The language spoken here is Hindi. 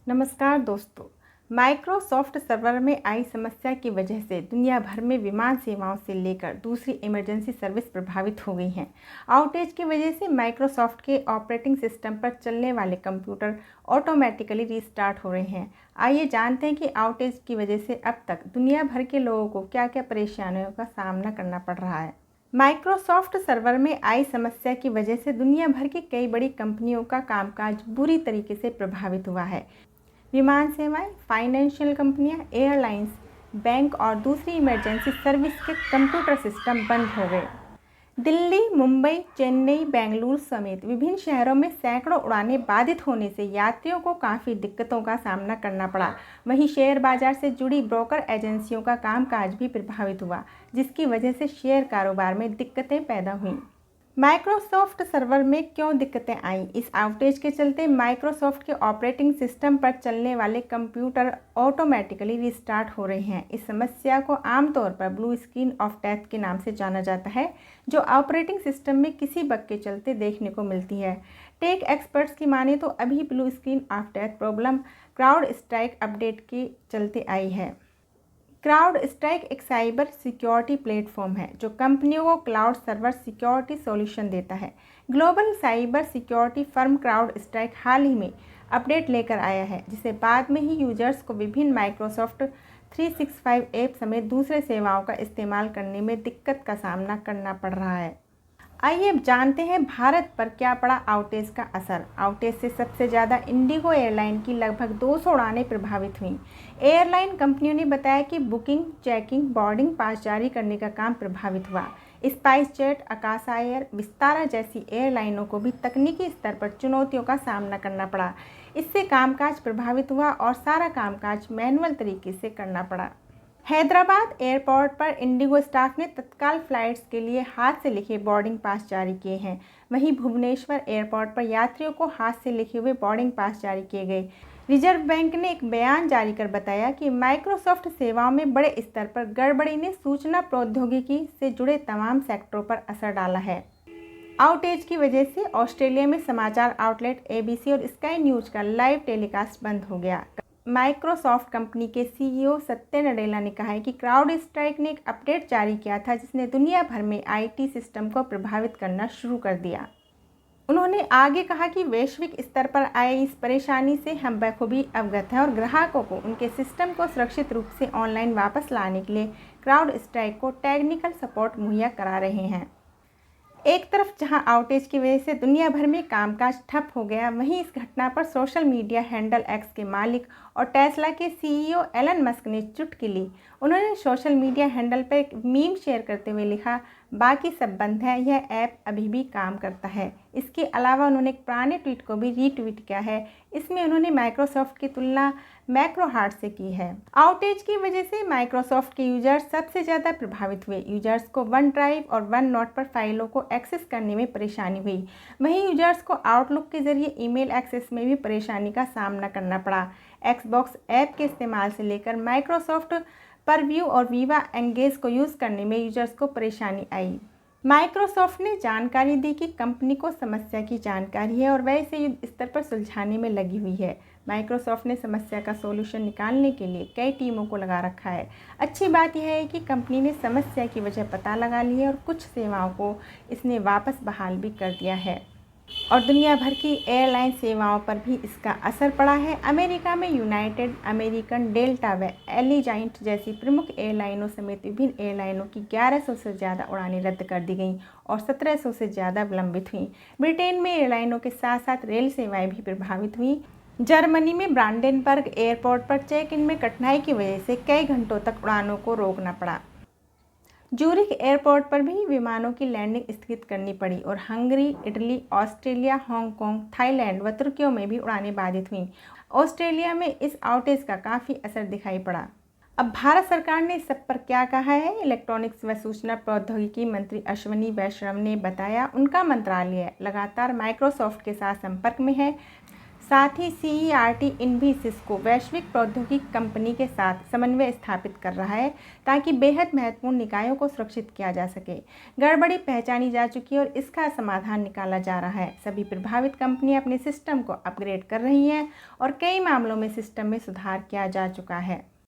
नमस्कार दोस्तों। माइक्रोसॉफ्ट सर्वर में आई समस्या की वजह से दुनिया भर में विमान सेवाओं से लेकर दूसरी इमरजेंसी सर्विस प्रभावित हो गई हैं। आउटेज की वजह से माइक्रोसॉफ्ट के ऑपरेटिंग सिस्टम पर चलने वाले कंप्यूटर ऑटोमेटिकली रीस्टार्ट हो रहे हैं। आइए जानते हैं कि आउटेज की वजह से अब तक दुनिया भर के लोगों को क्या क्या परेशानियों का सामना करना पड़ रहा है। माइक्रोसॉफ्ट सर्वर में आई समस्या की वजह से दुनिया भर की कई बड़ी कंपनियों का कामकाज बुरी तरीके से प्रभावित हुआ है। विमान सेवाएं, फाइनेंशियल कंपनियां, एयरलाइंस, बैंक और दूसरी इमरजेंसी सर्विस के कंप्यूटर सिस्टम बंद हो गए। दिल्ली, मुंबई, चेन्नई, बेंगलुरु समेत विभिन्न शहरों में सैकड़ों उड़ानें बाधित होने से यात्रियों को काफ़ी दिक्कतों का सामना करना पड़ा। वहीं शेयर बाजार से जुड़ी ब्रोकर एजेंसियों का कामकाज भी प्रभावित हुआ, जिसकी वजह से शेयर कारोबार में दिक्कतें पैदा हुईं। माइक्रोसॉफ्ट सर्वर में क्यों दिक्कतें आईं? इस आउटेज के चलते माइक्रोसॉफ्ट के ऑपरेटिंग सिस्टम पर चलने वाले कंप्यूटर ऑटोमेटिकली रिस्टार्ट हो रहे हैं। इस समस्या को आमतौर पर ब्लू स्क्रीन ऑफ डेथ के नाम से जाना जाता है, जो ऑपरेटिंग सिस्टम में किसी बग के चलते देखने को मिलती है। टेक एक्सपर्ट्स की माने तो अभी blue screen of death problem crowd strike update के चलते आई है। क्राउड स्ट्राइक एक साइबर सिक्योरिटी प्लेटफॉर्म है जो कंपनियों को क्लाउड सर्वर सिक्योरिटी सॉल्यूशन देता है। Global cyber security firm CrowdStrike हाल ही में अपडेट लेकर आया है, जिसे बाद में ही यूजर्स को विभिन्न माइक्रोसॉफ्ट 365 ऐप समेत दूसरे सेवाओं का इस्तेमाल करने में दिक्कत का सामना करना पड़ रहा है। आइए अब जानते हैं भारत पर क्या पड़ा आउटेज का असर। आउटेज से सबसे ज़्यादा इंडिगो एयरलाइन की लगभग 200 उड़ानें प्रभावित हुईं। एयरलाइन कंपनियों ने बताया कि बुकिंग, चेकिंग, बोर्डिंग पास जारी करने का काम प्रभावित हुआ। स्पाइस जेट, आकाशा एयर, विस्तारा जैसी एयरलाइनों को भी तकनीकी स्तर पर चुनौतियों का सामना करना पड़ा। इससे कामकाज प्रभावित हुआ और सारा कामकाज मैनुअल तरीके से करना पड़ा। हैदराबाद एयरपोर्ट पर इंडिगो स्टाफ ने तत्काल फ्लाइट्स के लिए हाथ से लिखे बोर्डिंग पास जारी किए हैं। वहीं भुवनेश्वर एयरपोर्ट पर यात्रियों को हाथ से लिखे हुए बोर्डिंग पास जारी किए गए। रिजर्व बैंक ने एक बयान जारी कर बताया कि माइक्रोसॉफ्ट सेवाओं में बड़े स्तर पर गड़बड़ी ने सूचना प्रौद्योगिकी से जुड़े तमाम सेक्टरों पर असर डाला है। आउटेज की वजह से ऑस्ट्रेलिया में समाचार आउटलेट एबीसी और स्काई न्यूज का लाइव टेलीकास्ट बंद हो गया। माइक्रोसॉफ्ट कंपनी के सीईओ सत्य नडेला ने कहा है कि क्राउड स्ट्राइक ने एक अपडेट जारी किया था जिसने दुनिया भर में आईटी सिस्टम को प्रभावित करना शुरू कर दिया। उन्होंने आगे कहा कि वैश्विक स्तर पर आए इस परेशानी से हम बखूबी अवगत हैं और ग्राहकों को उनके सिस्टम को सुरक्षित रूप से ऑनलाइन वापस लाने के लिए क्राउड स्ट्राइक को टेक्निकल सपोर्ट मुहैया करा रहे हैं। एक तरफ जहां आउटेज की वजह से दुनिया भर में कामकाज ठप हो गया, वहीं इस घटना पर सोशल मीडिया हैंडल एक्स के मालिक और टेस्ला के सीईओ एलन मस्क ने चुटकी ली। उन्होंने सोशल मीडिया हैंडल पर एक मीम शेयर करते हुए लिखा, बाकी सब बंद है, यह ऐप अभी भी काम करता है। इसके अलावा उन्होंने एक पुराने ट्वीट को भी रीट्वीट किया है। इसमें उन्होंने माइक्रोसॉफ्ट की तुलना मैक्रोहार्ट से की है। आउटेज की वजह से माइक्रोसॉफ्ट के यूजर्स सबसे ज़्यादा प्रभावित हुए। यूजर्स को वन ड्राइव और वन नोट पर फाइलों को एक्सेस करने में परेशानी हुई। वहीं यूजर्स को आउटलुक के जरिए ईमेल एक्सेस में भी परेशानी का सामना करना पड़ा। एक्सबॉक्स ऐप के इस्तेमाल से लेकर माइक्रोसॉफ्ट परव्यू और वीवा एंगेज को यूज़ करने में यूजर्स को परेशानी आई। माइक्रोसॉफ्ट ने जानकारी दी कि कंपनी को समस्या की जानकारी है और वह इसे युद्ध स्तर पर सुलझाने में लगी हुई है। माइक्रोसॉफ्ट ने समस्या का सॉल्यूशन निकालने के लिए कई टीमों को लगा रखा है। अच्छी बात यह है कि कंपनी ने समस्या की वजह पता लगा ली है और कुछ सेवाओं को इसने वापस बहाल भी कर दिया है और दुनिया भर की एयरलाइन सेवाओं पर भी इसका असर पड़ा है। अमेरिका में यूनाइटेड, अमेरिकन, डेल्टा व एलिजाइंट जैसी प्रमुख एयरलाइनों समेत विभिन्न एयरलाइनों की 1100 से ज़्यादा उड़ानें रद्द कर दी गईं और 1700 से ज़्यादा विलंबित हुईं। ब्रिटेन में एयरलाइनों के साथ साथ रेल सेवाएं भी प्रभावित हुईं। जर्मनी में ब्रांडेनबर्ग एयरपोर्ट पर चेक इन में कठिनाई की वजह से कई घंटों तक उड़ानों को रोकना पड़ा। ज्यूरिख एयरपोर्ट पर भी विमानों की लैंडिंग स्थगित करनी पड़ी और Hungary, Italy, Australia, Hong Kong, Thailand व तुर्कियों में भी उड़ानें बाधित हुईं। ऑस्ट्रेलिया में इस आउटेज का काफ़ी असर दिखाई पड़ा। अब भारत सरकार ने इस सब पर क्या कहा है? इलेक्ट्रॉनिक्स व सूचना प्रौद्योगिकी मंत्री अश्विनी वैष्णव ने बताया, उनका मंत्रालय लगातार माइक्रोसॉफ्ट के साथ संपर्क में है। साथ ही CERT इन्फोसिस को वैश्विक प्रौद्योगिकी कंपनी के साथ समन्वय स्थापित कर रहा है ताकि बेहद महत्वपूर्ण निकायों को सुरक्षित किया जा सके। गड़बड़ी पहचानी जा चुकी है और इसका समाधान निकाला जा रहा है। सभी प्रभावित कंपनियां अपने सिस्टम को अपग्रेड कर रही हैं और कई मामलों में सिस्टम में सुधार किया जा चुका है।